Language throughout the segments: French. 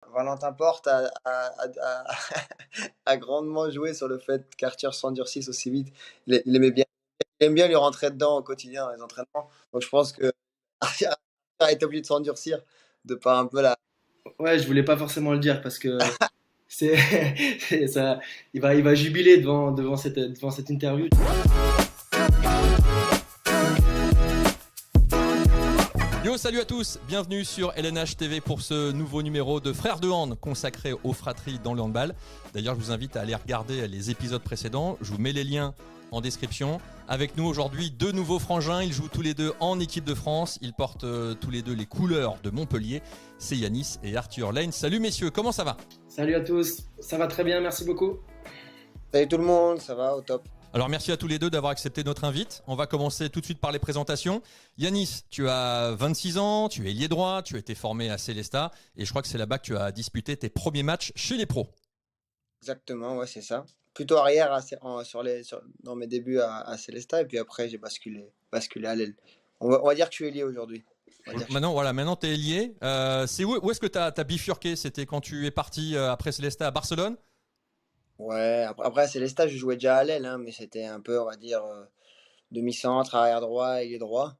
Valentin Porte a grandement joué sur le fait qu'Arthur s'endurcisse aussi vite. Il aimait bien, il aime bien lui rentrer dedans au quotidien, dans les entraînements. Donc je pense que Arthur a été obligé de s'endurcir de par un peu la. Ouais, je voulais pas forcément le dire parce que c'est ça, il va jubiler devant cette interview. Yo, salut à tous, bienvenue sur LNH TV pour ce nouveau numéro de Frères de Hand consacré aux fratries dans le handball. D'ailleurs, je vous invite à aller regarder les épisodes précédents, je vous mets les liens en description. Avec nous aujourd'hui, deux nouveaux frangins, ils jouent tous les deux en équipe de France, ils portent tous les deux les couleurs de Montpellier. C'est Yanis et Arthur Lane. Salut messieurs, comment ça va ? Salut à tous, ça va très bien, merci beaucoup. Salut tout le monde, ça va au top. Alors merci à tous les deux d'avoir accepté notre invite. On va commencer tout de suite par les présentations. Yanis, tu as 26 ans, tu es ailier droit, tu as été formé à Célestat et je crois que c'est là-bas que tu as disputé tes premiers matchs chez les pros. Exactement, ouais, c'est ça. Plutôt arrière dans mes débuts à Célestat et puis après j'ai basculé à l'aile. On va dire que je suis ailier aujourd'hui. Maintenant tu es ailier. C'est où est-ce que tu as bifurqué ? C'était quand tu es parti après Célestat à Barcelone ? Ouais, après à Célestat, je jouais déjà à l'aile, hein, mais c'était un peu, on va dire, demi-centre, arrière droit, ailier droit.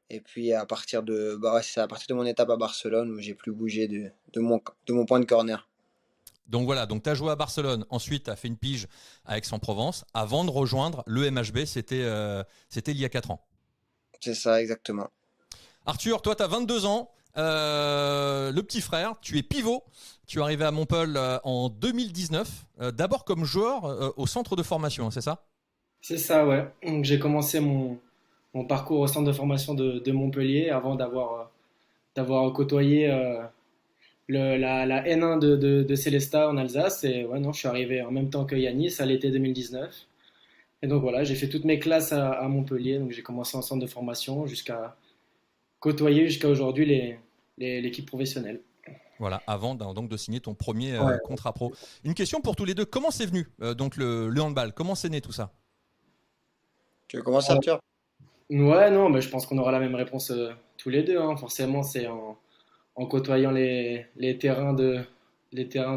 Et puis c'est à partir de mon étape à Barcelone où j'ai plus bougé de mon point de corner. Donc voilà, donc tu as joué à Barcelone, ensuite tu as fait une pige à Aix-en-Provence avant de rejoindre le MHB, c'était il y a 4 ans. C'est ça, exactement. Arthur, toi tu as 22 ans, le petit frère, tu es pivot, tu es arrivé à Montpellier en 2019, d'abord comme joueur au centre de formation, c'est ça ? C'est ça, ouais. Donc, j'ai commencé mon parcours au centre de formation de Montpellier avant d'avoir côtoyé la N1 de Célestat en Alsace. Et ouais, non, je suis arrivé en même temps que Yanis à l'été 2019. Et donc voilà, j'ai fait toutes mes classes à Montpellier. Donc j'ai commencé en centre de formation jusqu'à côtoyer jusqu'à aujourd'hui l'équipe professionnelle. Voilà, avant donc de signer ton premier Ouais. contrat pro. Une question pour tous les deux, comment c'est venu donc le handball ? Comment c'est né tout ça ? Tu veux commencer, Arthur? Ouais, non, mais je pense qu'on aura la même réponse tous les deux, hein. Forcément, c'est en côtoyant les terrains de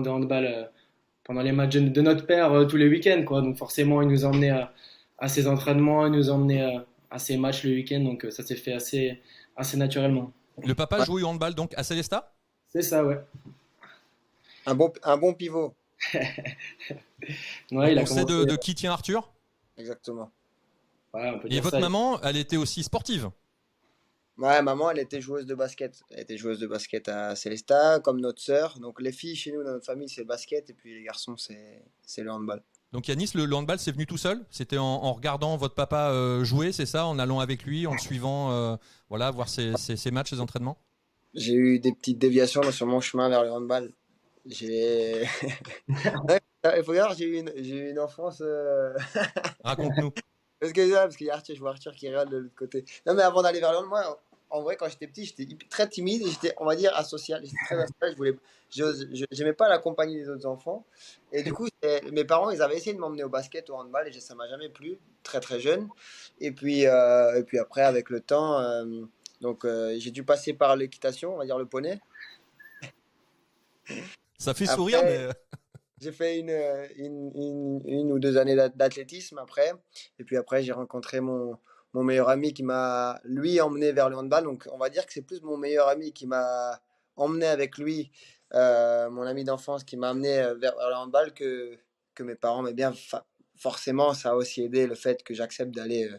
handball pendant les matchs de notre père tous les week-ends, quoi. Donc forcément, il nous emmenait à ses entraînements, il nous emmenait à ses matchs le week-end. Donc ça s'est fait assez naturellement. Le papa Ouais. jouait au handball donc à Célestat ? C'est ça, ouais. Un bon pivot, Ouais, il a On sait commencé. de qui tient Arthur ? exactement. Ouais, on peut Et dire votre ça. maman, elle était aussi sportive ? Ouais, maman, elle était joueuse de basket. Elle était joueuse de basket à Célestat, comme notre sœur. Donc les filles chez nous, dans notre famille, c'est le basket, et puis les garçons, c'est le handball. Donc Yanis, le handball, c'est venu tout seul ? C'était en regardant votre papa jouer, c'est ça ? En allant avec lui, en le suivant, voilà, voir ses matchs, ses entraînements ? J'ai eu des petites déviations sur mon chemin vers le handball. J'ai. Ouais, il faut dire, j'ai eu une enfance. Raconte-nous. Parce qu'il y a Arthur, je vois Arthur qui regarde de l'autre côté. Non, mais avant d'aller vers le handball, moi, en vrai, quand j'étais petit, j'étais très timide et j'étais, on va dire, asocial. J'étais très asocial. J'aimais pas la compagnie des autres enfants. Et du coup, mes parents, ils avaient essayé de m'emmener au basket, au handball, et ça m'a jamais plu, très très jeune. Et puis après, avec le temps, j'ai dû passer par l'équitation, on va dire le poney. Ça fait sourire, Après, mais j'ai fait une ou 2 années d'athlétisme après. Et puis après, j'ai rencontré mon meilleur ami qui m'a, lui, emmené vers le handball. Donc, on va dire que c'est plus mon meilleur ami qui m'a emmené avec lui, mon ami d'enfance qui m'a amené vers le handball que mes parents. Mais bien, forcément, ça a aussi aidé le fait que j'accepte d'aller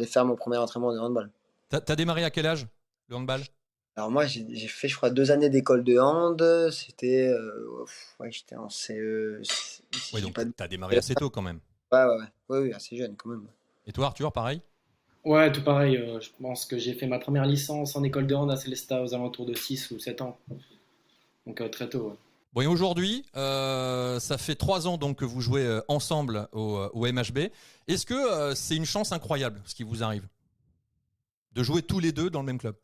faire mon premier entraînement de handball. t'as démarré à quel âge, le handball ? Alors moi, j'ai fait, je crois, 2 années d'école de hand. C'était, ouais, j'étais en CE. Si Oui, j'ai donc pas de. t'as démarré assez tôt quand même. Ouais, ouais, ouais. Oui, oui, assez jeune quand même. Et toi, Arthur, pareil ? Ouais, tout pareil. Je pense que j'ai fait ma première licence en école de hand à Célestat aux alentours de 6 ou 7 ans. Donc très tôt, ouais. Bon, et aujourd'hui, ça fait 3 ans donc que vous jouez ensemble au MHB. Est-ce que c'est une chance incroyable ce qui vous arrive de jouer tous les deux dans le même club ?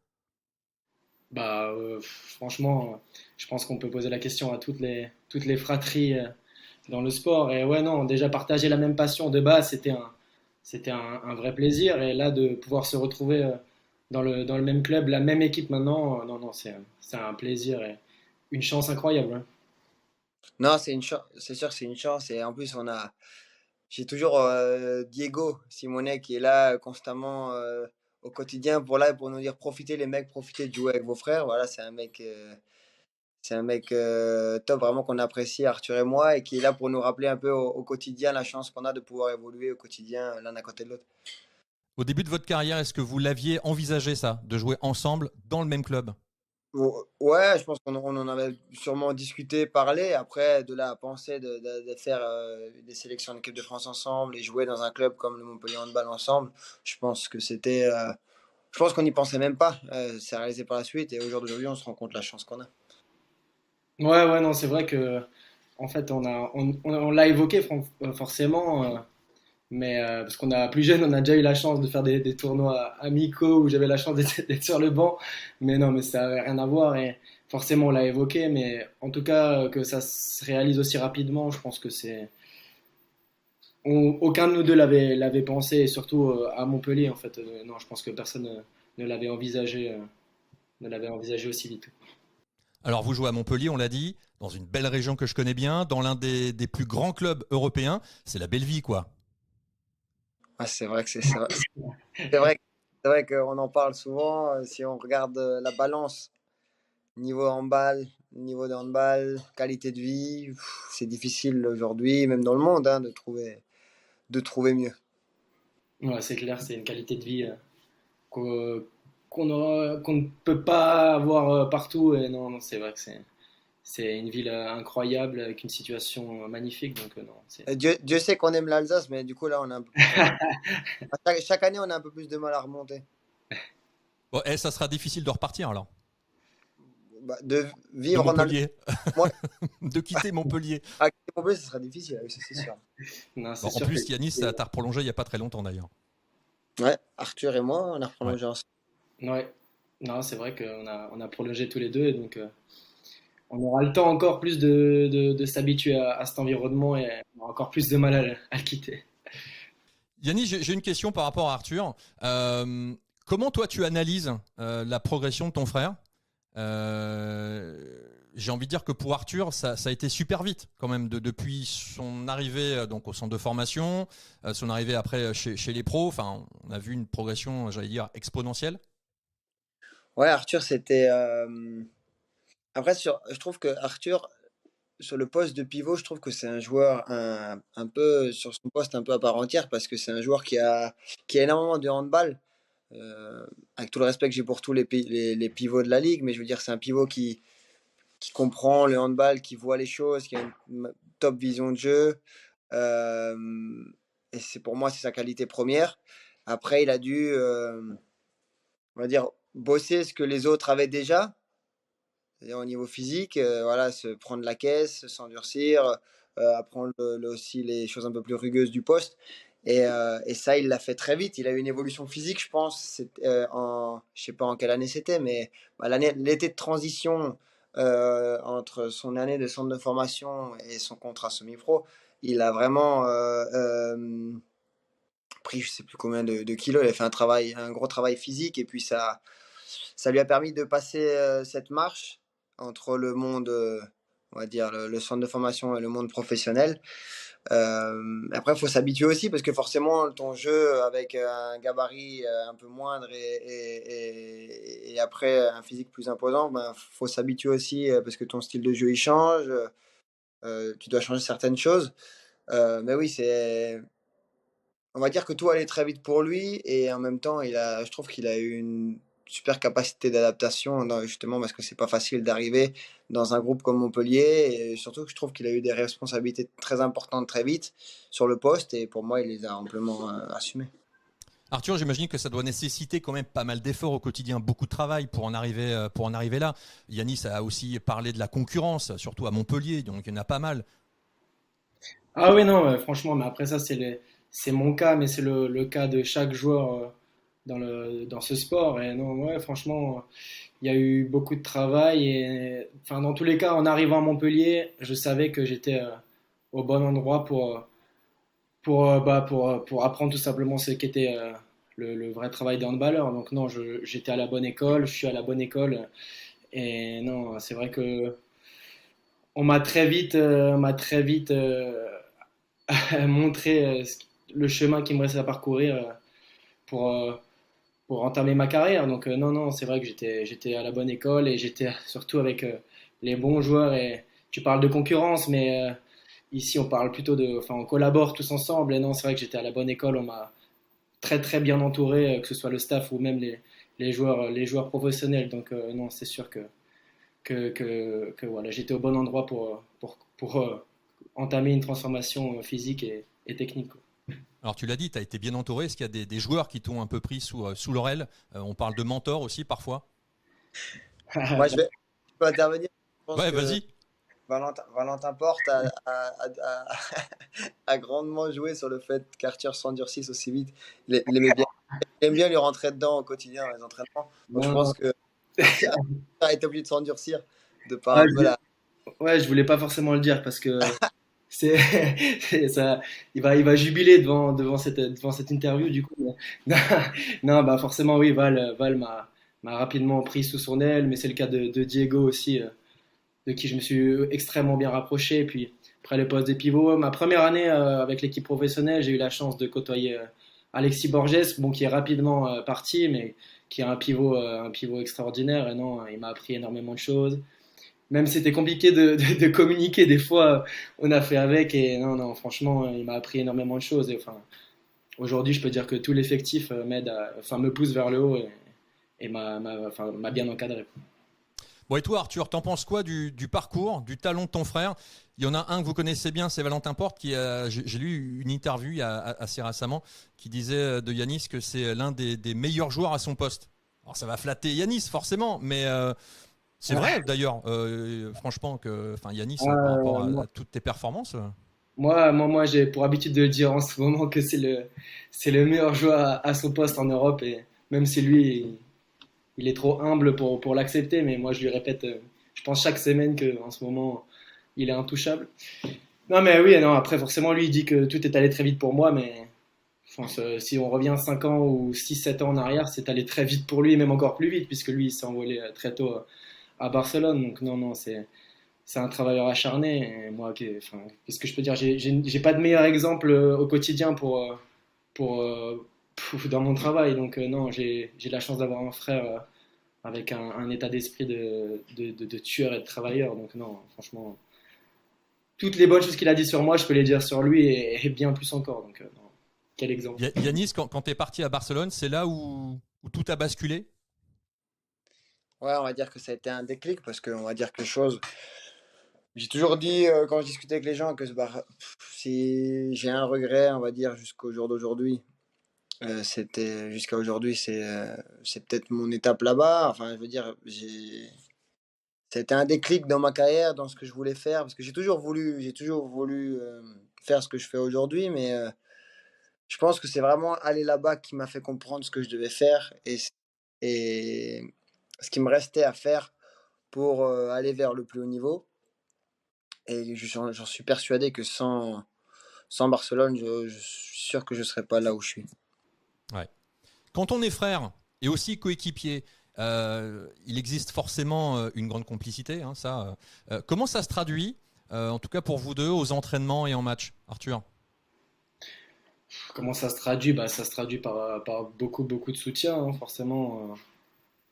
Bah, franchement, je pense qu'on peut poser la question à toutes les fratries dans le sport. Et ouais, non, déjà partager la même passion de base, c'était un vrai plaisir. Et là, de pouvoir se retrouver dans le même club, la même équipe maintenant, non, non, c'est un plaisir. une chance incroyable, hein. Non, c'est une chance, c'est sûr que c'est une chance. Et en plus, j'ai toujours Diego Simonet qui est là constamment au quotidien pour nous dire profitez les mecs, profitez de jouer avec vos frères. Voilà, c'est un mec top vraiment qu'on apprécie, Arthur et moi, et qui est là pour nous rappeler un peu au quotidien la chance qu'on a de pouvoir évoluer au quotidien l'un à côté de l'autre. Au début de votre carrière, est-ce que vous l'aviez envisagé ça, de jouer ensemble dans le même club? Ouais, je pense qu'on en avait sûrement discuté, parlé. Après, de là à penser de faire des sélections d'équipe de France ensemble et jouer dans un club comme le Montpellier Handball ensemble, je pense que c'était. Je pense qu'on n'y pensait même pas. C'est réalisé par la suite et au jour d'aujourd'hui, on se rend compte de la chance qu'on a. Ouais, ouais, non, c'est vrai que en fait, on l'a évoqué forcément, mais parce qu'on a plus jeune, on a déjà eu la chance de faire des tournois amicaux où j'avais la chance d'être sur le banc, mais non, mais ça avait rien à voir et forcément on l'a évoqué, mais en tout cas que ça se réalise aussi rapidement, je pense que aucun de nous deux l'avait pensé, et surtout à Montpellier en fait. Non, je pense que personne ne l'avait envisagé, ne l'avait envisagé aussi vite. Alors vous jouez à Montpellier, on l'a dit, dans une belle région que je connais bien, dans l'un des plus grands clubs européens. C'est la belle vie, quoi. Ah, c'est vrai que c'est vrai, c'est vrai qu'on en parle souvent. Si on regarde la balance niveau handball, niveau de handball, qualité de vie, c'est difficile aujourd'hui, même dans le monde, hein, de trouver mieux. Ouais, c'est clair, c'est une qualité de vie qu'on ne peut pas avoir partout. Et non, non, c'est vrai que c'est une ville incroyable avec une situation magnifique. Donc, non, Dieu sait qu'on aime l'Alsace, mais du coup, là, on a un peu plus, chaque année, on a un peu plus de mal à remonter. Bon, ça sera difficile de repartir alors, Bah, de de vivre en Alsace, Montpellier, moi, de quitter Montpellier. à Montpellier, ce sera difficile, oui, ça, c'est sûr. non, Bon, c'est en sûr que. plus, Yanis, ça t'a prolongé il n'y a pas très longtemps d'ailleurs. Ouais, Arthur et moi, on a Ouais. prolongé ensemble. Ouais, non, c'est vrai qu'on a prolongé tous les deux. Et donc, on aura le temps encore plus de s'habituer à cet environnement et on aura encore plus de mal à le quitter. Yanis, j'ai une question par rapport à Arthur. Comment toi tu analyses la progression de ton frère? J'ai envie de dire que pour Arthur, ça a été super vite quand même depuis son arrivée donc au centre de formation, son arrivée après chez les pros. Enfin, on a vu une progression, j'allais dire, exponentielle. Ouais, Arthur, c'était. Après, je trouve que Arthur, sur le poste de pivot, je trouve que c'est un joueur un peu, sur son poste, un peu à part entière, parce que c'est un joueur qui a énormément de handball. Euh, avec tout le respect que j'ai pour tous les pivots de la ligue, mais je veux dire, c'est un pivot qui comprend le handball, qui voit les choses, qui a une top vision de jeu. Euh, et pour moi, c'est sa qualité première. Après, il a dû, on va dire, bosser ce que les autres avaient déjà, c'est-à-dire au niveau physique, voilà, se prendre la caisse, s'endurcir, apprendre aussi les choses un peu plus rugueuses du poste. Et ça, il l'a fait très vite. Il a eu une évolution physique, je pense. Je sais pas en quelle année c'était, mais bah, l'été de transition entre son année de centre de formation et son contrat semi-pro, il a vraiment pris, je sais plus combien de kilos. Il a fait un gros travail physique, et puis ça lui a permis de passer cette marche entre le monde, on va dire, le centre de formation et le monde professionnel. Après, il faut s'habituer aussi parce que forcément, ton jeu avec un gabarit un peu moindre et après un physique plus imposant, ben, faut s'habituer aussi parce que ton style de jeu il change. Tu dois changer certaines choses. Mais oui, on va dire que tout allait très vite pour lui et en même temps, je trouve qu'il a eu une super capacité d'adaptation justement parce que c'est pas facile d'arriver dans un groupe comme Montpellier et surtout que je trouve qu'il a eu des responsabilités très importantes très vite sur le poste et pour moi, il les a amplement assumées. Arthur, j'imagine que ça doit nécessiter quand même pas mal d'efforts au quotidien, beaucoup de travail pour en arriver là. Yanis a aussi parlé de la concurrence, surtout à Montpellier, donc il y en a pas mal. Ah oui, non, franchement, mais après ça, c'est mon cas, mais c'est le cas de chaque joueur dans ce sport. Et non, ouais, franchement, il y a eu beaucoup de travail. Et enfin, dans tous les cas, en arrivant à Montpellier, je savais que j'étais au bon endroit pour apprendre tout simplement ce qu'était le vrai travail de handballeur. Donc non, j'étais à la bonne école, je suis à la bonne école. Et non, c'est vrai que on m'a très vite montré le chemin qu'il me restait à parcourir pour, euh, pour entamer ma carrière. Donc non, non, c'est vrai que j'étais à la bonne école et j'étais surtout avec les bons joueurs. Et tu parles de concurrence, mais ici on parle plutôt enfin, on collabore tous ensemble. Et non, c'est vrai que j'étais à la bonne école. On m'a très très bien entouré, que ce soit le staff ou même les joueurs professionnels. Donc non, c'est sûr que voilà, j'étais au bon endroit pour entamer une transformation physique et technique, quoi. Alors tu l'as dit, tu as été bien entouré. Est-ce qu'il y a des joueurs qui t'ont un peu pris sous leur aile? On parle de mentors aussi parfois. Moi, je peux intervenir. Je pense Ouais, que vas-y. Valentin Porte a grandement joué sur le fait qu'Arthur s'endurcisse aussi vite. Il aimait bien, il aime bien lui rentrer dedans au quotidien dans les entraînements. Donc je Non, non. pense que Arthur a été obligé de s'endurcir de par Ah, un peu la. ouais, je voulais pas forcément le dire parce que c'est ça, il va jubiler devant cette interview du coup. Non, non, bah forcément oui, Val m'a rapidement pris sous son aile, mais c'est le cas de Diego aussi, de qui je me suis extrêmement bien rapproché. Et puis après le poste de pivot, ma première année avec l'équipe professionnelle, j'ai eu la chance de côtoyer Alexis Borges, bon qui est rapidement parti, mais qui est un pivot extraordinaire. Et non, il m'a appris énormément de choses. Même si c'était compliqué de communiquer, des fois, on a fait avec. Et non, non, franchement, il m'a appris énormément de choses. Et enfin, aujourd'hui, je peux dire que tout l'effectif enfin, me pousse vers le haut et m'a bien encadré. Bon, et toi, Arthur, t'en penses quoi du parcours, du talent de ton frère? Il y en a un que vous connaissez bien, c'est Valentin Porte, j'ai lu une interview assez récemment qui disait de Yanis que c'est l'un des meilleurs joueurs à son poste. Alors ça va flatter Yanis, forcément, mais c'est Ouais. vrai d'ailleurs, franchement, enfin, Yanis, par rapport Euh, à moi, toutes tes performances. moi, j'ai pour habitude de le dire en ce moment que c'est le meilleur joueur à son poste en Europe. Et même si lui, il est trop humble pour l'accepter, mais moi, je lui répète, je pense chaque semaine qu'en ce moment, il est intouchable. Non, mais oui, non, après, forcément, lui, il dit que tout est allé très vite pour moi, mais je pense, si on revient 5 ans ou 6 7 ans en arrière, c'est allé très vite pour lui, et même encore plus vite, puisque lui, il s'est envolé très tôt à Barcelone. Donc, non, non, c'est un travailleur acharné. Et moi, enfin, qu'est-ce que je peux dire? J'ai pas de meilleur exemple au quotidien pour, euh, dans mon travail. Donc, non, j'ai la chance d'avoir un frère avec un état d'esprit de tueur et de travailleur. Donc, non, franchement, toutes les bonnes choses qu'il a dit sur moi, je peux les dire sur lui et bien plus encore. Donc, non, quel exemple. Yanis, quand tu es parti à Barcelone, c'est là où tout a basculé? Ouais, on va dire que ça a été un déclic parce qu'on va dire que les choses. J'ai toujours dit quand je discutais avec les gens que si j'ai un regret, on va dire jusqu'au jour d'aujourd'hui, c'était jusqu'à aujourd'hui, c'est peut-être mon étape là-bas. Enfin, je veux dire, c'était un déclic dans ma carrière, dans ce que je voulais faire, parce que j'ai toujours voulu faire ce que je fais aujourd'hui, mais je pense que c'est vraiment aller là-bas qui m'a fait comprendre ce que je devais faire et ce qui me restait à faire pour aller vers le plus haut niveau. Et j'en suis persuadé que sans Barcelone, je suis sûr que je ne serais pas là où je suis. Ouais. Quand on est frère et aussi coéquipier, il existe forcément une grande complicité. Hein, ça. Comment ça se traduit, en tout cas pour vous deux, aux entraînements et en match, Arthur? Comment ça se traduit? Bah, ça se traduit par beaucoup, beaucoup de soutien, hein, forcément,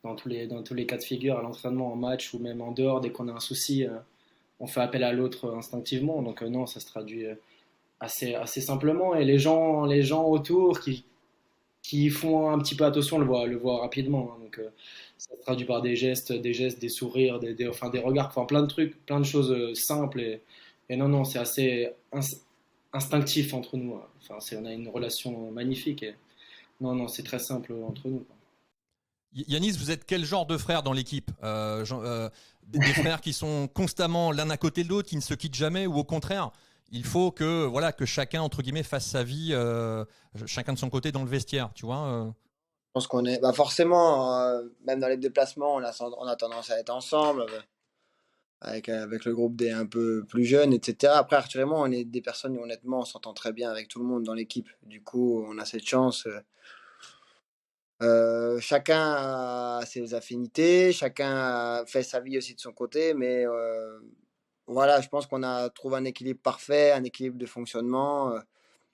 dans tous les cas de figure, à l'entraînement, en match ou même en dehors, dès qu'on a un souci, on fait appel à l'autre instinctivement. Donc, non, ça se traduit assez, assez simplement. Et les gens autour qui font un petit peu attention le voient rapidement, hein. Donc, ça se traduit par des gestes, des sourires, enfin, des regards, enfin, plein de trucs, plein de choses simples. Et non, non, c'est assez instinctif entre nous, hein. Enfin, on a une relation magnifique. Et non, non, c'est très simple entre nous, quoi. Yanis, vous êtes quel genre de frère dans l'équipe? Des frères qui sont constamment l'un à côté de l'autre, qui ne se quittent jamais, ou au contraire, il faut que, voilà, que chacun, entre guillemets, fasse sa vie, chacun de son côté dans le vestiaire, tu vois? Je pense qu'on est, bah forcément, même dans les déplacements, on a tendance à être ensemble avec le groupe des un peu plus jeunes, etc. Après, Arthur et moi, on est des personnes où honnêtement, on s'entend très bien avec tout le monde dans l'équipe. Du coup, on a cette chance. Chacun a ses affinités, chacun fait sa vie aussi de son côté, mais voilà, je pense qu'on a trouvé un équilibre parfait, un équilibre de fonctionnement.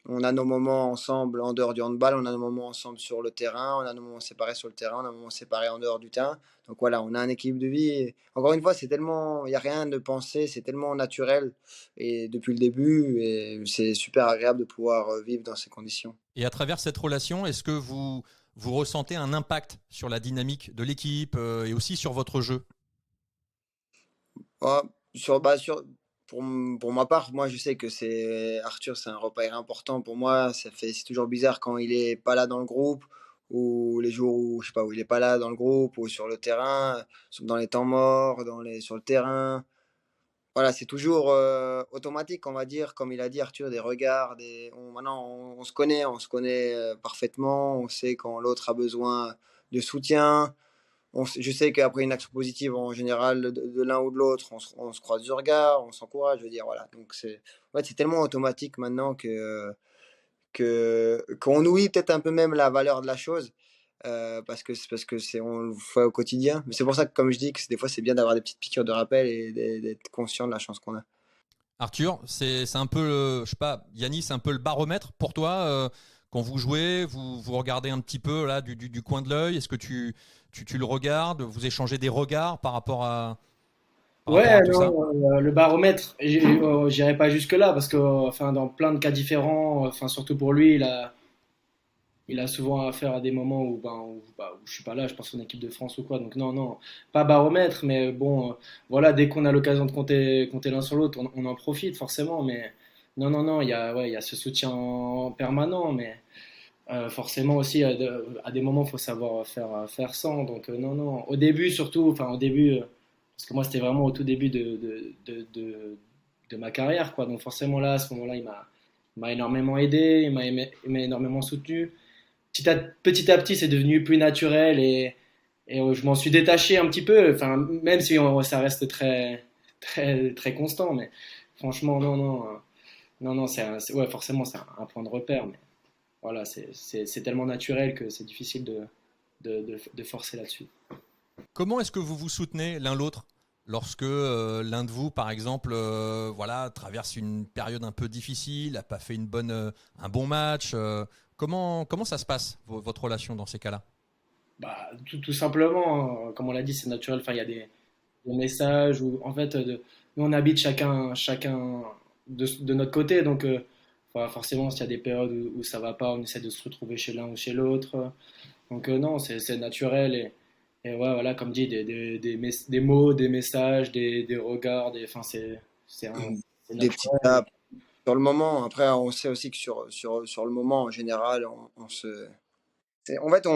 On a nos moments ensemble en dehors du handball, on a nos moments ensemble sur le terrain, on a nos moments séparés sur le terrain, on a nos moments séparés en dehors du terrain. Donc voilà, on a un équilibre de vie. Et encore une fois, c'est tellement, il n'y a rien de pensé, c'est tellement naturel et depuis le début, et c'est super agréable de pouvoir vivre dans ces conditions. Et à travers cette relation, est-ce que vous ressentez un impact sur la dynamique de l'équipe et aussi sur votre jeu? Ah, sur, bah, sur, pour ma part, moi je sais que c'est Arthur, c'est un repère important pour moi. C'est toujours bizarre quand il est pas là dans le groupe ou les jours où je sais pas où il est pas là dans le groupe ou sur le terrain, dans les temps morts, sur le terrain. Voilà, c'est toujours automatique, on va dire, comme il a dit Arthur, des regards, maintenant on se connaît parfaitement, on sait quand l'autre a besoin de soutien. Je sais qu'après une action positive, en général, de l'un ou de l'autre, on se croise du regard, on s'encourage, je veux dire, voilà. Donc, ouais, c'est tellement automatique maintenant qu'on oublie peut-être un peu même la valeur de la chose, parce que on le fait au quotidien. Mais c'est pour ça que, comme je dis, que des fois, c'est bien d'avoir des petites piqûres de rappel et d'être conscient de la chance qu'on a. Arthur, c'est un peu, je sais pas, Yannis, c'est un peu le baromètre pour toi quand vous jouez, vous regardez un petit peu là du coin de l'œil. Est-ce que tu le regardes, vous échangez des regards par rapport à Ouais, tout ça? non, le baromètre, j'irai pas jusque-là parce que, enfin, dans plein de cas différents, enfin, surtout pour lui, il a souvent affaire à des moments où, ben, où je suis pas là, je pense en équipe de France ou quoi. Donc non, non, pas baromètre, mais bon, voilà, dès qu'on a l'occasion de compter l'un sur l'autre, on en profite forcément. Mais non, non, non, ouais, il y a ce soutien permanent, mais forcément aussi à des moments, il faut savoir faire sans. Donc non, non, au début surtout, enfin au début, parce que moi c'était vraiment au tout début de ma carrière, quoi. Donc forcément là, à ce moment-là, il m'a énormément aidé, il m'a énormément soutenu. Petit à petit, c'est devenu plus naturel et je m'en suis détaché un petit peu. Enfin, même si ça reste très constant, mais franchement, non, non, non, non, ouais, forcément, c'est un point de repère, mais voilà, c'est tellement naturel que c'est difficile de forcer là-dessus. Comment est-ce que vous vous soutenez l'un l'autre lorsque l'un de vous, par exemple, voilà, traverse une période un peu difficile, n'a pas fait un bon match comment ça se passe, votre relation dans ces cas-là? Bah, tout simplement, hein, comme on l'a dit, c'est naturel. Enfin, il y a des messages où, en fait, nous, on habite chacun de notre côté. Donc, voilà, forcément, s'il y a des périodes où ça va pas, on essaie de se retrouver chez l'un ou chez l'autre. Donc, non, c'est naturel. Et ouais, voilà, comme dit, des mots, des messages, des regards, enfin, c'est Des petites naturel. tapes sur le moment. Après, on sait aussi que sur le moment, en général, en fait,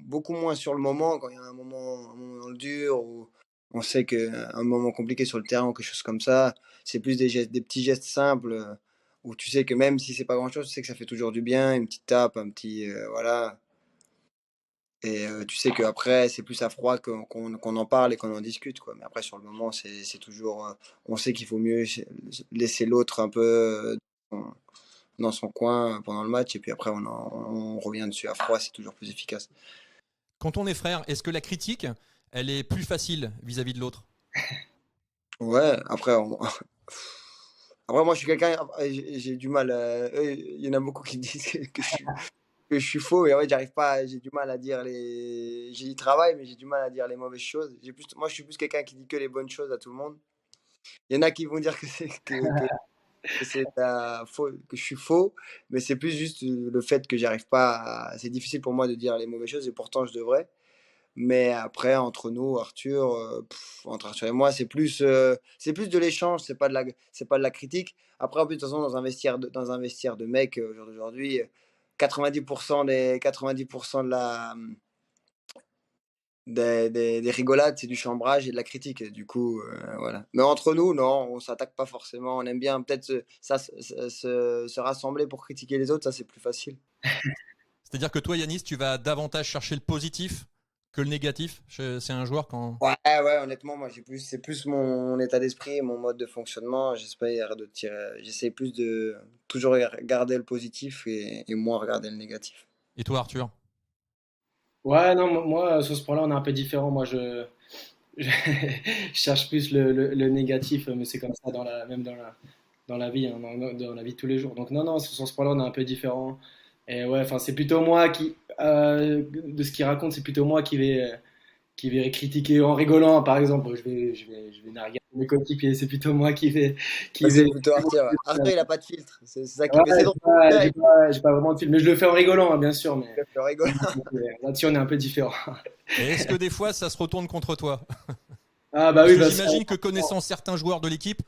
beaucoup moins sur le moment, quand il y a un moment dans le dur, ou on sait qu'un moment compliqué sur le terrain ou quelque chose comme ça, c'est plus des petits gestes simples, où tu sais que même si c'est pas grand-chose, tu sais que ça fait toujours du bien, une petite tape, un petit, voilà. Et tu sais qu'après, c'est plus à froid qu'on en parle et qu'on en discute, quoi. Mais après, sur le moment, c'est toujours, on sait qu'il faut mieux laisser l'autre un peu dans dans son coin pendant le match, et puis après, on revient dessus à froid, c'est toujours plus efficace. Quand on est frère, est-ce que la critique, elle est plus facile vis-à-vis de l'autre? Ouais, après, après moi, je suis quelqu'un, j'ai du mal. Il y en a beaucoup qui disent que je suis faux, et en fait, j'arrive pas, j'ai du mal à dire J'y travaille, mais j'ai du mal à dire les mauvaises choses. Moi, je suis plus quelqu'un qui dit que les bonnes choses à tout le monde. Il y en a qui vont dire que c'est que je suis faux, mais c'est plus juste le fait que j'arrive pas c'est difficile pour moi de dire les mauvaises choses, et pourtant je devrais. Mais après, entre nous, Arthur, entre Arthur et moi, c'est plus de l'échange, c'est pas de la critique. Après, en plus, de toute façon, dans un vestiaire de mecs, au jour d'aujourd'hui, 90% des rigolades, c'est du chambrage et de la critique. Et du coup, voilà. Mais entre nous, non, on s'attaque pas forcément. On aime bien peut-être se rassembler pour critiquer les autres, ça c'est plus facile. C'est-à-dire que toi, Yanis, tu vas davantage chercher le positif que le négatif. C'est un joueur quand. Ouais, ouais, honnêtement, moi, c'est plus mon état d'esprit, mon mode de fonctionnement. J'essaie plus de toujours garder le positif et moins regarder le négatif. Et toi, Arthur? Ouais, non, moi, sur ce point-là, on est un peu différent. je cherche plus le négatif, mais c'est comme ça même dans la vie, hein, dans la vie de tous les jours. Donc non, non, sur ce point-là, on est un peu différent. Et ouais, enfin, c'est plutôt moi de ce qu'il raconte, c'est plutôt moi qui vais critiquer en rigolant, par exemple. Je vais narguer mes coéquipiers, c'est plutôt moi qui C'est vais. plutôt Arthur. Ouais. Arthur, il a pas de filtre. C'est ça qui Ouais, fait. C'est drôle. j'ai pas vraiment de film, mais je le fais en rigolant, hein, bien sûr, mais Il rigole. là-dessus, on est un peu différent. Et est-ce que des fois ça se retourne contre toi? Ah bah Parce oui, que bah, j'imagine que connaissant certains joueurs de l'équipe,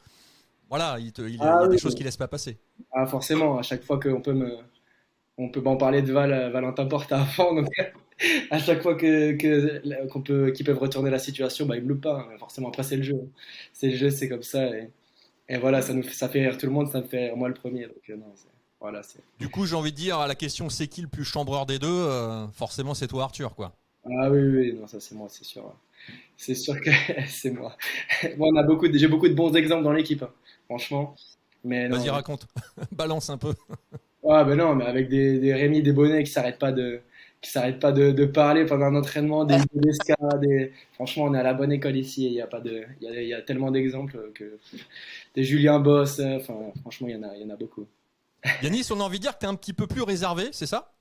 voilà, il y ah a des oui, choses qu'il laisse pas passer. ah, forcément, à chaque fois on peut pas en parler de Valentin Porta avant, donc à chaque fois qu'ils peuvent retourner la situation, bah ils me loupent pas, hein. Forcément, après c'est le jeu, c'est comme ça, et voilà, ça fait rire tout le monde, ça me fait rire moi le premier, donc non, voilà, c'est. Du coup, j'ai envie de dire à la question c'est qui le plus chambreur des deux, forcément c'est toi Arthur quoi. Ah oui, oui, oui, non, ça c'est moi, c'est sûr que c'est moi. Bon, j'ai beaucoup de bons exemples dans l'équipe, hein, franchement, mais Vas-y non. raconte, balance un peu. Ah ben non, mais avec des Rémi, des Bonnets qui s'arrêtent pas de parler pendant un entraînement, des Esca, franchement, on est à la bonne école ici. Il y a pas de, il y a tellement d'exemples que des Julien Boss, enfin, franchement, il y en a beaucoup. Yanis, on a envie de dire que t'es un petit peu plus réservé, c'est ça?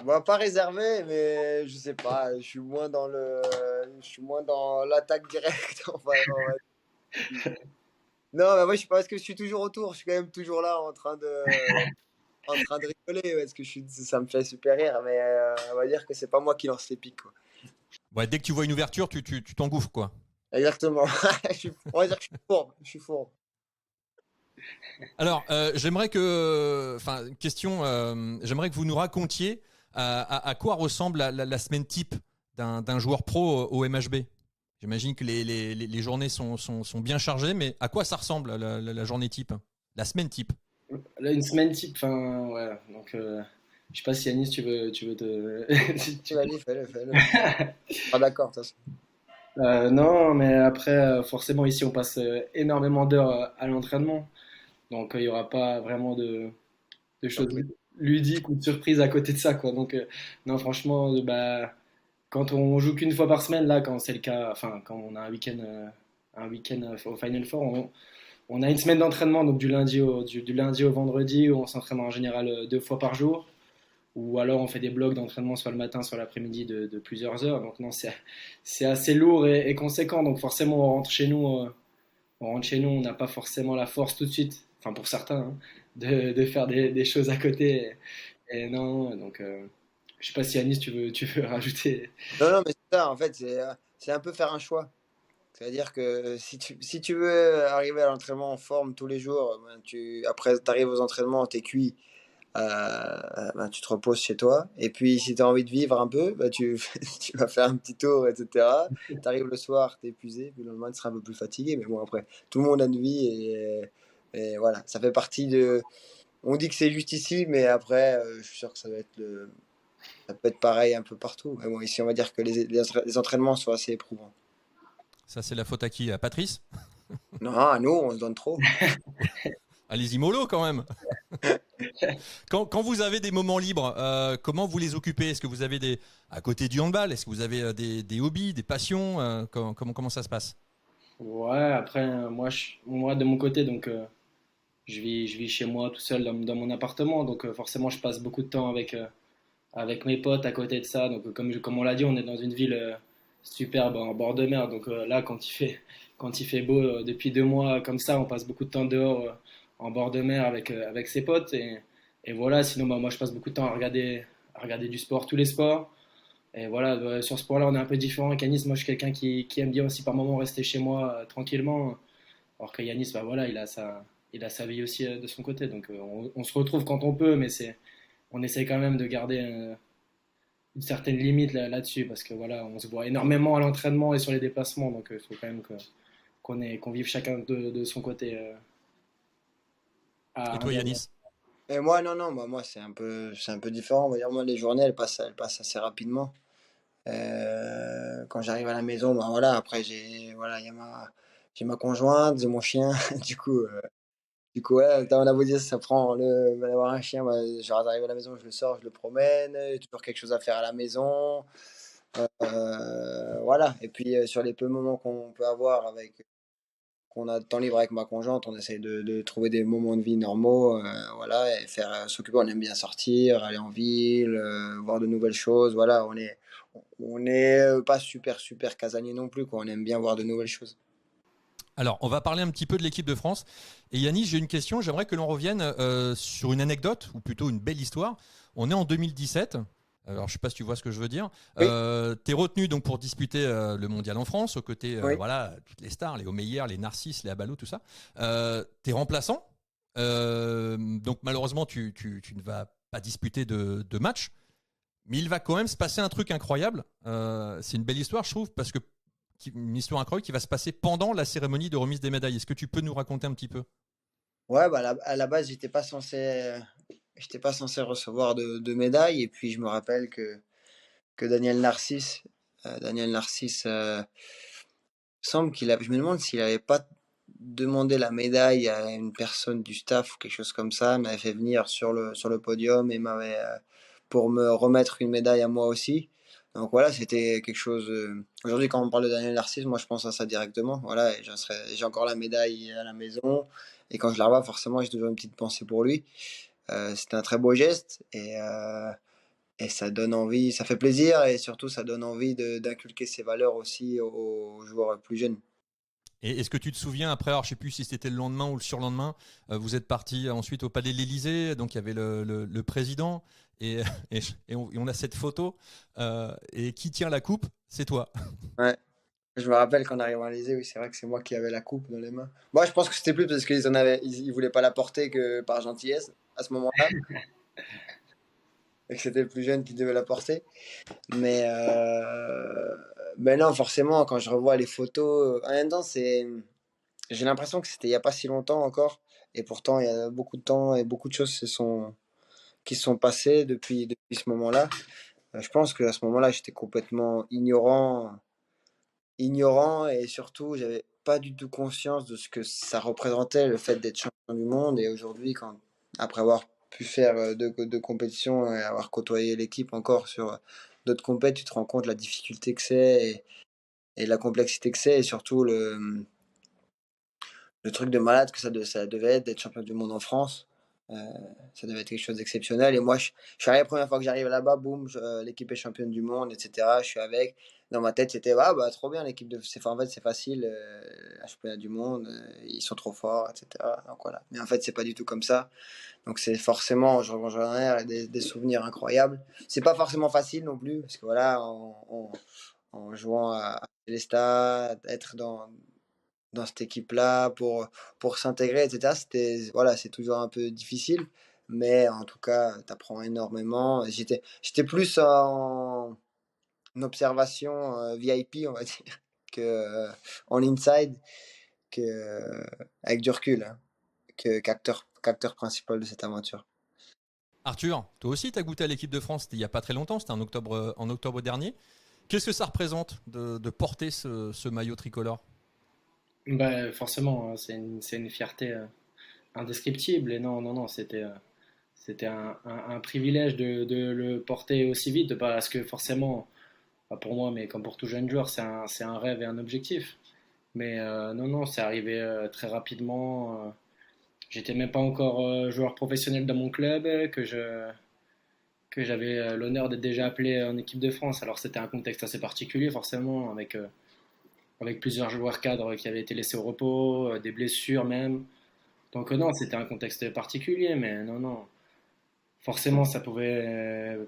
Bon, pas réservé, mais je sais pas. Je suis moins dans l'attaque directe. Non, mais moi, je sais pas, parce que je suis toujours autour. Je suis quand même toujours là en train de rigoler, parce que ça me fait super rire. Mais on va dire que c'est pas moi qui lance les pics, quoi. Ouais, dès que tu vois une ouverture, tu t'engouffres quoi. Exactement. On va dire que je suis fourbe. Je suis fourbe. Alors, j'aimerais que, enfin, question, j'aimerais que vous nous racontiez à quoi ressemble la semaine type d'un joueur pro au MHB. J'imagine que les journées sont bien chargées, mais à quoi ça ressemble la journée type? La semaine type? Là, une semaine type, enfin, ouais, donc, je sais pas si Yanis, tu veux te. Vas-y, fais-le, fais-le. Pas d'accord, de toute façon. Non, mais après, forcément, ici, on passe énormément d'heures à l'entraînement. Donc, il n'y aura pas vraiment de choses Ok. ludiques ou de surprises à côté de ça, quoi. Donc, non, franchement, bah, quand on joue qu'une fois par semaine, là, quand c'est le cas, enfin, quand on a un week-end au Final Four, on a une semaine d'entraînement, donc du lundi au vendredi, où on s'entraîne en général 2 fois par jour. Ou alors on fait des blocs d'entraînement soit le matin, soit l'après-midi de plusieurs heures. Donc non, c'est assez lourd et conséquent. Donc forcément, on rentre chez nous, on n'a pas forcément la force tout de suite, enfin pour certains, hein, de faire des choses à côté. Et non, donc je sais pas si Anis, tu veux rajouter. Non, non, mais c'est ça, en fait, c'est un peu faire un choix. C'est-à-dire que si tu veux arriver à l'entraînement en forme tous les jours, ben, après, tu arrives aux entraînements, t'es cuit, ben, tu te reposes chez toi. Et puis, si tu as envie de vivre un peu, ben, tu vas faire un petit tour, etc. Tu arrives le soir, tu es épuisé, puis le lendemain, tu seras un peu plus fatigué. Mais bon, après, tout le monde a une vie et voilà, ça fait partie de. On dit que c'est juste ici, mais après, je suis sûr que ça peut être pareil un peu partout. Mais bon, ici, on va dire que les entraînements sont assez éprouvants. Ça, c'est la faute à qui? À Patrice? Non, à nous, on se donne trop. Allez-y mollo quand même. Quand vous avez des moments libres, comment vous les occupez? Est-ce que vous avez à côté du handball, est-ce que vous avez des hobbies, des passions? Comment ça se passe? Ouais, après, moi de mon côté, donc je vis chez moi tout seul dans mon appartement. Donc forcément, je passe beaucoup de temps avec mes potes à côté de ça. Donc, comme on l'a dit, on est dans une ville superbe en bord de mer. Donc là, quand il fait beau depuis 2 mois comme ça, on passe beaucoup de temps dehors en bord de mer avec ses potes. Et voilà, sinon, bah, moi, je passe beaucoup de temps à regarder du sport, tous les sports. Et voilà, sur ce point-là, on est un peu différent. Yanis, moi, je suis quelqu'un qui aime bien aussi par moment rester chez moi tranquillement. Alors que Yanis, bah, voilà, il a sa vie aussi de son côté. Donc on se retrouve quand on peut, mais on essaie quand même de garder une certaine limite là-dessus parce que voilà, on se voit énormément à l'entraînement et sur les déplacements, donc il faut quand même qu'on vive chacun de son côté Et à toi, Yanis? Et moi, non, non, moi, c'est un peu différent. On va dire, moi, les journées, elles passent assez rapidement. Quand j'arrive à la maison, ben voilà, après, voilà, j'ai ma conjointe, j'ai mon chien. Du coup, ouais, on a beau dire, ça prend d'avoir un chien. Genre, j'arrive à la maison, je le sors, je le promène. Il y a toujours quelque chose à faire à la maison. Voilà. Et puis sur les peu moments qu'on peut avoir qu'on a de temps libre avec ma conjointe, on essaye de trouver des moments de vie normaux, voilà, et faire s'occuper. On aime bien sortir, aller en ville, voir de nouvelles choses. Voilà, on est pas super casanier non plus, quoi. On aime bien voir de nouvelles choses. Alors, on va parler un petit peu de l'équipe de France. Et Yannis, j'ai une question. J'aimerais que l'on revienne sur une anecdote, ou plutôt une belle histoire. On est en 2017. Alors, je ne sais pas si tu vois ce que je veux dire. Oui, Tu es retenu donc, pour disputer le mondial en France, aux côtés oui. voilà, toutes les stars, les Omeyer, les Narcisses, les Abalo, tout ça. Tu es remplaçant. Donc, malheureusement, tu ne vas pas disputer de match. Mais il va quand même se passer un truc incroyable. C'est une belle histoire, je trouve, parce que une histoire incroyable qui va se passer pendant la cérémonie de remise des médailles. Est-ce que tu peux nous raconter un petit peu? Ouais, bah, à la base, j'étais pas censé recevoir de médaille. Et puis, je me rappelle que Daniel Narcisse, semble je me demande s'il avait pas demandé la médaille à une personne du staff ou quelque chose comme ça, m'avait fait venir sur le podium et m'avait, pour me remettre une médaille à moi aussi. Donc voilà, c'était quelque chose. Aujourd'hui, quand on parle de Daniel Narcisse, moi je pense à ça directement. Voilà, et j'ai encore la médaille à la maison. Et quand je la revois, forcément, j'ai toujours une petite pensée pour lui. C'était un très beau geste et ça donne envie, ça fait plaisir et surtout ça donne envie d'inculquer ces valeurs aussi aux joueurs plus jeunes. Et est-ce que tu te souviens après, alors je sais plus si c'était le lendemain ou le surlendemain, vous êtes parti ensuite au Palais de l'Élysée, donc il y avait le président et, et on a cette photo et qui tient la coupe, c'est toi. Ouais. Je me rappelle qu'en arrivant à l'Élysée, oui, c'est vrai que c'est moi qui avais la coupe dans les mains. Moi, je pense que c'était plus parce ils voulaient pas la porter que par gentillesse à ce moment-là, et que c'était le plus jeune qui devait la porter. Mais, mais non, forcément, quand je revois les photos, en même temps, j'ai l'impression que c'était il y a pas si longtemps encore, et pourtant il y a beaucoup de temps et beaucoup de choses qui se sont passées depuis ce moment-là. Je pense qu'à ce moment-là, j'étais complètement ignorant et surtout, j'avais pas du tout conscience de ce que ça représentait le fait d'être champion du monde. Et aujourd'hui, après avoir pu faire deux compétitions et avoir côtoyé l'équipe encore sur d'autres compètes, tu te rends compte de la difficulté que c'est et la complexité que c'est et surtout le truc de malade que ça devait être d'être champion du monde en France. Euh, Ça devait être quelque chose d'exceptionnel. Et moi, je suis arrivé la première fois que j'arrive là-bas, boum, l'équipe est championne du monde, etc. Je suis avec. Dans ma tête, c'était ah, bah, trop bien, l'équipe de. En fait, c'est facile, la championnat du monde, ils sont trop forts, etc. Donc voilà. Mais en fait, c'est pas du tout comme ça. Donc c'est forcément, je rejoins des souvenirs incroyables. C'est pas forcément facile non plus, parce que voilà, en jouant à Célestat, être dans cette équipe-là pour s'intégrer, etc. Voilà, c'est toujours un peu difficile, mais en tout cas, tu apprends énormément. J'étais plus en observation VIP, on va dire, que en inside, avec du recul, hein, qu'acteur principal de cette aventure. Arthur, toi aussi tu as goûté à l'équipe de France, c'était il y a pas très longtemps, c'était en octobre dernier. Qu'est-ce que ça représente de porter ce maillot tricolore? Bah, forcément, hein, c'est une fierté indescriptible. Et non, non, non, c'était un privilège de le porter aussi vite, parce que forcément, pas pour moi, mais comme pour tout jeune joueur, c'est un rêve et un objectif. Mais non, non, c'est arrivé très rapidement. J'étais même pas encore joueur professionnel dans mon club, que j'avais l'honneur d'être déjà appelé en équipe de France. Alors c'était un contexte assez particulier, forcément, avec plusieurs joueurs cadres qui avaient été laissés au repos, des blessures même. Donc non, c'était un contexte particulier, mais non, non. Forcément, ça pouvait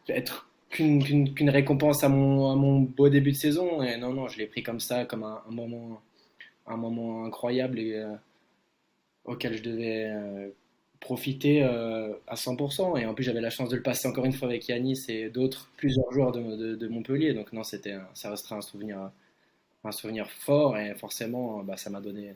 être qu'une récompense à mon beau début de saison. Et non, non, je l'ai pris comme ça, comme un moment incroyable et auquel je devais profiter à 100%. Et en plus, j'avais la chance de le passer encore une fois avec Yanis et d'autres, plusieurs joueurs de Montpellier. Donc non, ça restera un souvenir fort et forcément, bah, ça m'a donné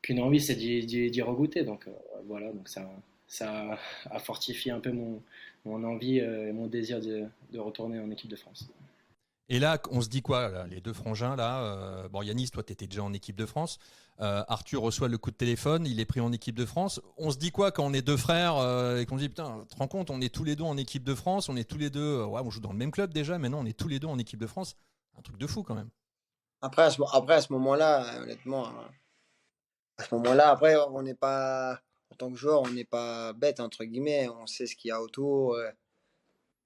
qu'une envie, c'est d'y regoûter. Donc voilà, donc ça a fortifié un peu mon envie et mon désir de retourner en équipe de France. Et là, on se dit quoi, là, les deux frangins, là bon, Yanis, toi, tu étais déjà en équipe de France. Arthur reçoit le coup de téléphone, il est pris en équipe de France. On se dit quoi quand on est deux frères et qu'on dit, putain, tu te rends compte, on est tous les deux en équipe de France, on est tous les deux, ouais, on joue dans le même club déjà, mais non, on est tous les deux en équipe de France. Un truc de fou quand même. Après, à ce moment-là, honnêtement, à ce moment-là, après, on n'est pas, en tant que joueur, on n'est pas bête, entre guillemets. On sait ce qu'il y a autour.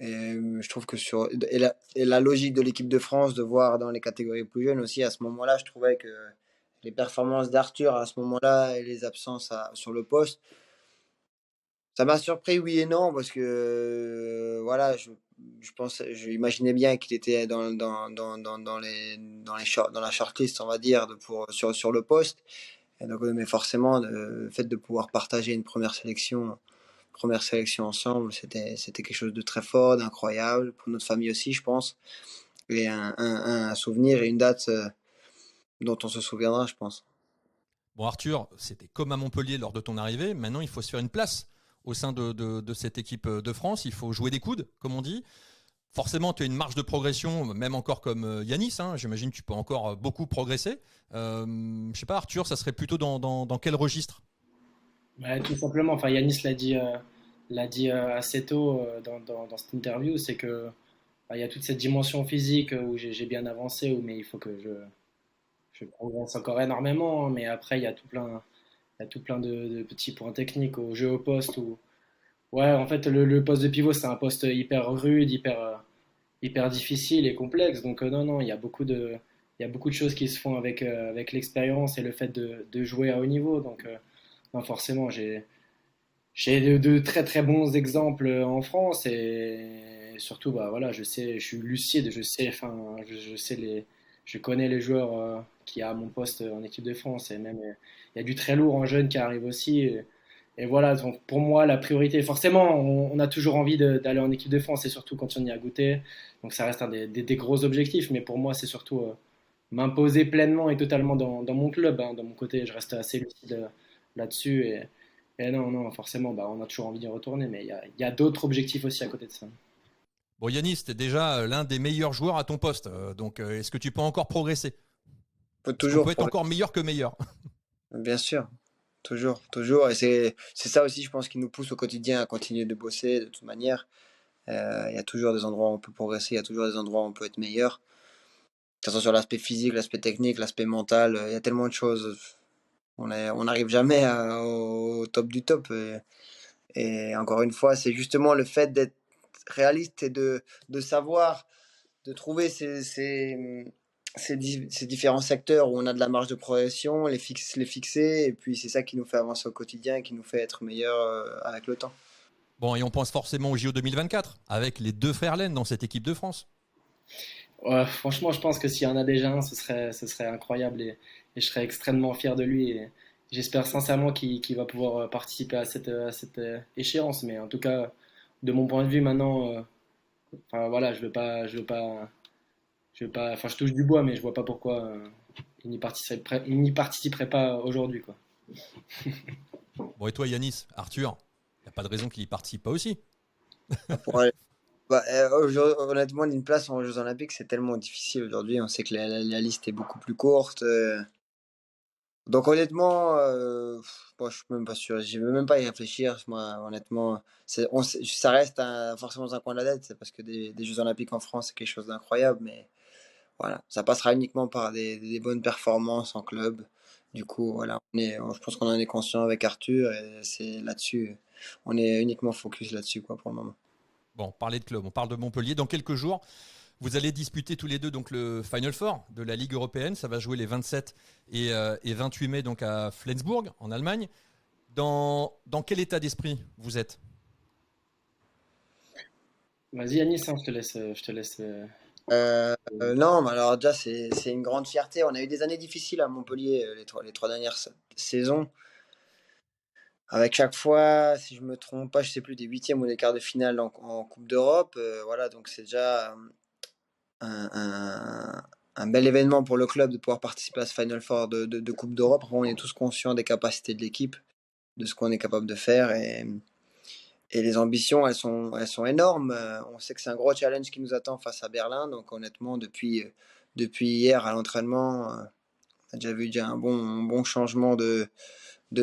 Et je trouve que et la logique de l'équipe de France de voir dans les catégories plus jeunes aussi, à ce moment-là, je trouvais que les performances d'Arthur à ce moment-là et les absences sur le poste, ça m'a surpris, oui et non, parce que voilà, je imaginais bien qu'il était dans la shortlist, on va dire, sur le poste. Et donc, mais forcément, le fait de pouvoir partager une première sélection ensemble, c'était quelque chose de très fort, d'incroyable, pour notre famille aussi, je pense. Et un souvenir et une date dont on se souviendra, je pense. Bon, Arthur, c'était comme à Montpellier lors de ton arrivée. Maintenant, il faut se faire une place au sein de cette équipe de France. Il faut jouer des coudes, comme on dit. Forcément, tu as une marge de progression, même encore comme Yanis. Hein. J'imagine que tu peux encore beaucoup progresser. Je sais pas, Arthur, ça serait plutôt dans quel registre? Ouais, tout simplement, enfin Yanis l'a dit assez tôt dans cette interview, c'est que il y a toute cette dimension physique où j'ai bien avancé, mais il faut que je progresse encore énormément, hein. Mais après, il y a tout plein de petits points techniques au jeu au poste. Ouais, en fait, le poste de pivot, c'est un poste hyper rude, hyper difficile et complexe. Donc, non, non, il y a beaucoup de choses qui se font avec l'expérience et le fait de jouer à haut niveau. Donc, non, forcément, j'ai de très très bons exemples en France et surtout bah voilà, je suis lucide, je sais enfin je sais je connais les joueurs qui a à mon poste en équipe de France et même il y a du très lourd en jeune qui arrive aussi et voilà, donc pour moi la priorité forcément on a toujours envie d'aller en équipe de France et surtout quand on y a goûté. Donc ça reste un des gros objectifs mais pour moi c'est surtout m'imposer pleinement et totalement dans mon club, hein, dans mon côté, je reste assez lucide là-dessus et non, non, forcément, bah, on a toujours envie d'y retourner, mais il y a d'autres objectifs aussi à côté de ça. Bon, Yanis, tu es déjà l'un des meilleurs joueurs à ton poste. Donc, est-ce que tu peux encore progresser? Faut Est-ce qu'on toujours peut être progresser, encore meilleur que meilleur? bien sûr. Toujours, toujours. Et c'est ça aussi, je pense, qui nous pousse au quotidien à continuer de bosser de toute manière. Il y a toujours des endroits où on peut progresser, il y a toujours des endroits où on peut être meilleur. Que ce soit sur l'aspect physique, l'aspect technique, l'aspect mental, il y a tellement de choses. On n'arrive jamais au top du top. Et encore une fois, c'est justement le fait d'être réaliste et de savoir, de trouver ces différents secteurs où on a de la marge de progression, les fixer, et puis c'est ça qui nous fait avancer au quotidien et qui nous fait être meilleur avec le temps. Bon, et on pense forcément au JO 2024, avec les deux frères Laine dans cette équipe de France. Ouais, franchement, je pense que s'il y en a déjà un, ce serait incroyable et je serais extrêmement fier de lui. Et j'espère sincèrement qu'il va pouvoir participer à cette échéance. Mais en tout cas, de mon point de vue maintenant, enfin voilà, je veux pas, enfin je touche du bois, mais je vois pas pourquoi il n'y participerait pas aujourd'hui, quoi. Bon, et toi, Yanis, Arthur, il n'y a pas de raison qu'il y participe pas aussi. Pour aller- honnêtement, une place aux Jeux Olympiques, c'est tellement difficile aujourd'hui. On sait que la liste est beaucoup plus courte. Donc honnêtement, bon, je suis même pas sûr. Je veux même pas y réfléchir. Moi, honnêtement, ça reste forcément dans un coin de la tête. C'est parce que des Jeux Olympiques en France, c'est quelque chose d'incroyable. Mais voilà, ça passera uniquement par des bonnes performances en club. Du coup, voilà, je pense qu'on en est conscient avec Arthur et c'est là-dessus. On est uniquement focus là-dessus, quoi, pour le moment. Bon, parler de club, on parle de Montpellier. Dans quelques jours, vous allez disputer tous les deux donc le Final Four de la Ligue européenne. Ça va jouer les 27 et 28 mai donc à Flensburg, en Allemagne. Dans quel état d'esprit vous êtes? Vas-y, Anis, hein, je te laisse. Non, mais alors déjà, c'est une grande fierté. On a eu des années difficiles à Montpellier les trois dernières saisons. Avec chaque fois, si je me trompe pas, je sais plus, des huitièmes ou des quarts de finale en Coupe d'Europe. Voilà, donc c'est déjà un, un- un bel événement pour le club de pouvoir participer à ce Final Four de Coupe d'Europe. Après, on est tous conscients des capacités de l'équipe, de ce qu'on est capable de faire. les ambitions, elles sont énormes. On sait que c'est un gros challenge qui nous attend face à Berlin. Donc honnêtement, depuis hier à l'entraînement, on a déjà vu un bon changement de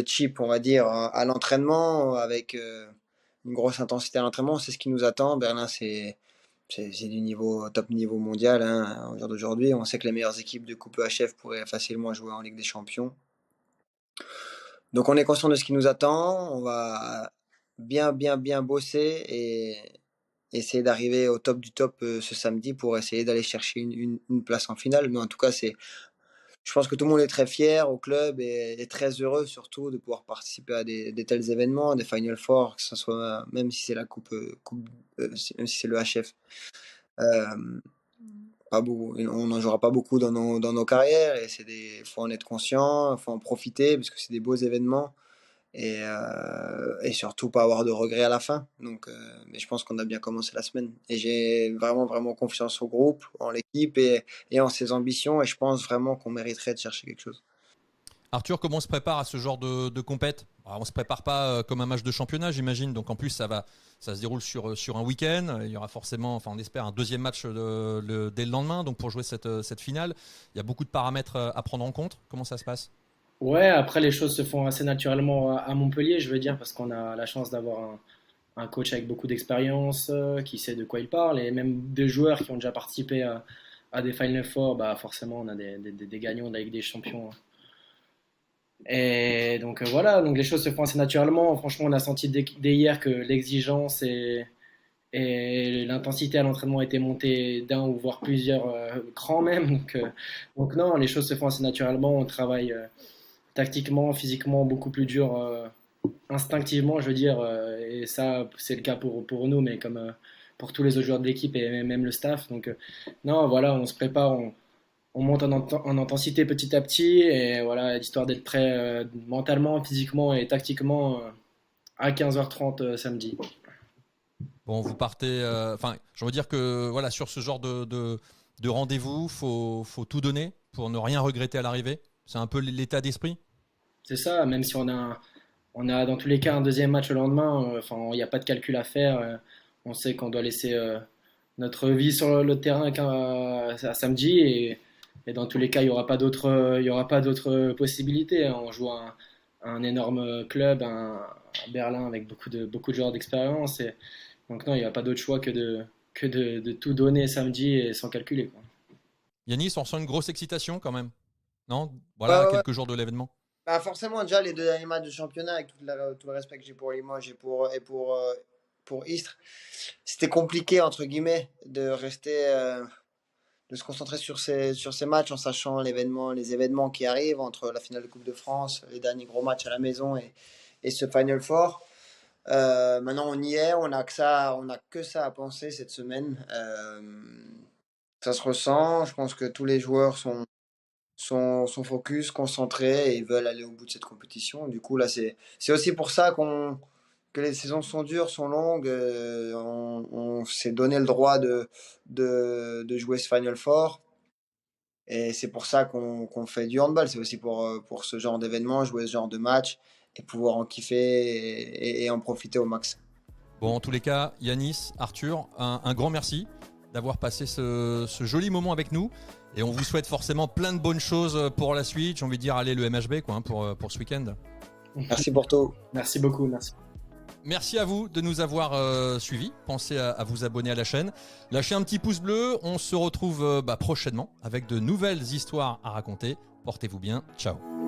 chip, on va dire, à l'entraînement, avec une grosse intensité à l'entraînement. C'est ce qui nous attend. Berlin, c'est du top niveau mondial, hein, au jour d'aujourd'hui. On sait que les meilleures équipes de Coupe EHF pourraient facilement jouer en Ligue des Champions. Donc on est conscient de ce qui nous attend. On va bien bosser et essayer d'arriver au top du top ce samedi pour essayer d'aller chercher une place en finale. Mais en tout cas, je pense que tout le monde est très fier au club et très heureux surtout de pouvoir participer à des tels événements, des Final Four, que ce soit même si c'est la même si c'est le HF. Pas beaucoup, on n'en jouera pas beaucoup dans nos carrières et faut en être conscient, faut en profiter parce que c'est des beaux événements et surtout pas avoir de regrets à la fin. Donc, mais je pense qu'on a bien commencé la semaine et j'ai vraiment confiance au groupe, en l'équipe et en ses ambitions et je pense vraiment qu'on mériterait de chercher quelque chose. Arthur, comment on se prépare à ce genre de compète? On ne se prépare pas comme un match de championnat, j'imagine. Donc en plus, ça se déroule sur un week-end. Il y aura forcément, enfin, on espère, un deuxième match dès le lendemain. Donc pour jouer cette finale, il y a beaucoup de paramètres à prendre en compte. Comment ça se passe? Ouais, après les choses se font assez naturellement à Montpellier, je veux dire, parce qu'on a la chance d'avoir un coach avec beaucoup d'expérience, qui sait de quoi il parle, et même des joueurs qui ont déjà participé à des Final Four, bah forcément on a des gagnants de la Ligue des Champions. Et donc voilà, donc les choses se font assez naturellement. Franchement, on a senti dès hier que l'exigence et l'intensité à l'entraînement était montée d'un ou voire plusieurs crans même. Donc non, les choses se font assez naturellement. On travaille tactiquement, physiquement beaucoup plus dur, instinctivement, je veux dire. Et ça, c'est le cas pour nous, mais comme pour tous les autres joueurs de l'équipe et même le staff. Donc non, voilà, on se prépare, on monte en intensité petit à petit et voilà, histoire d'être prêt mentalement, physiquement et tactiquement à 15h30 samedi. Bon, vous partez. Enfin, je veux dire que voilà, sur ce genre de rendez-vous, faut tout donner pour ne rien regretter à l'arrivée. C'est un peu l'état d'esprit. C'est ça, même si on a dans tous les cas un deuxième match le lendemain, enfin, il n'y a pas de calcul à faire. On sait qu'on doit laisser notre vie sur le terrain à samedi et dans tous les cas, il y aura pas d'autres possibilités. On joue un énorme club, à Berlin avec beaucoup de joueurs d'expérience. Et donc non, il n'y a pas d'autre choix que de tout donner samedi et sans calculer, quoi. Yanis, on ressent une grosse excitation quand même. Non? Voilà, Ouais. quelques jours de l'événement. Bah forcément, déjà, les deux derniers matchs de championnat, avec tout le respect que j'ai pour Limoges pour Istres, c'était compliqué, entre guillemets, de se concentrer sur ces matchs en sachant les événements qui arrivent entre la finale de Coupe de France, les derniers gros matchs à la maison et ce Final Four. Maintenant, on y est, on a que ça à penser cette semaine. Ça se ressent, je pense que tous les joueurs sont focus, concentrés et ils veulent aller au bout de cette compétition. Du coup, là, c'est aussi pour ça que les saisons sont dures, sont longues. On s'est donné le droit de jouer ce Final Four. Et c'est pour ça qu'on fait du handball. C'est aussi pour ce genre d'événement, jouer ce genre de match et pouvoir en kiffer et en profiter au max. Bon, en tous les cas, Yanis, Arthur, un grand merci d'avoir passé ce joli moment avec nous. Et on vous souhaite forcément plein de bonnes choses pour la suite. J'ai envie de dire, allez, le MHB quoi, pour ce week-end. Merci pour tout. Merci beaucoup, merci. Merci à vous de nous avoir suivis. Pensez à vous abonner à la chaîne. Lâchez un petit pouce bleu. On se retrouve prochainement avec de nouvelles histoires à raconter. Portez-vous bien. Ciao.